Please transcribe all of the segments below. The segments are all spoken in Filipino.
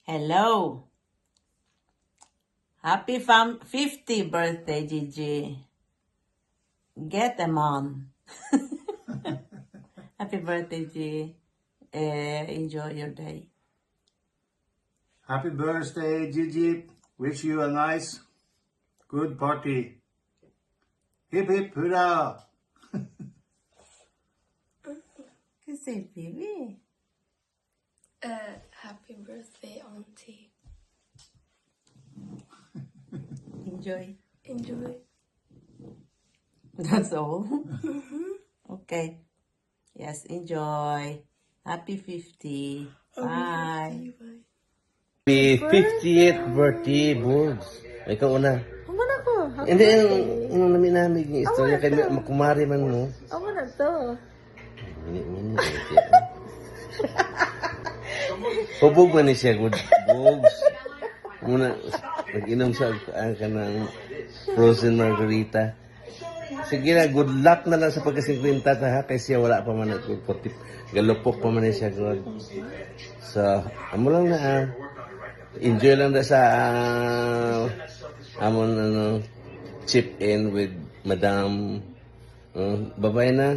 Hello. Happy 50th birthday, Gigi. Get them on. Happy birthday, Gigi. Enjoy your day. Happy birthday, Gigi. Wish you a nice, good party. Hip hip hurrah. Kasi, baby. Happy birthday, Auntie. Enjoy. Enjoy. That's all? Okay. Yes, enjoy. Happy 50. Bye. Happy 50th birthday, Borgs. Ikaw una. Ako na ko. Hindi, yung namin yung istorya kay kumari man mo. Ako na to. Mini. Hubog man ni siya, good Borgs. Muna, nag-inom siya ang kanang frozen margarita. Sige na, good luck na lang sa pagka-50 ha, kasi siya wala pa man nagpupotip. Galupok pa man siya, God. So, amo lang na enjoy lang na sa amon chip in with Madam. Bye-bye na.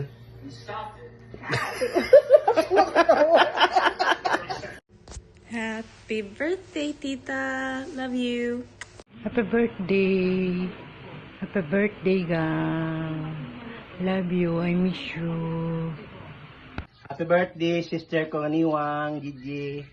Happy birthday, Tita. Love you. Happy birthday. Happy birthday, gang. Love you. I miss you. Happy birthday, sister ko, Aniwang, Gigi.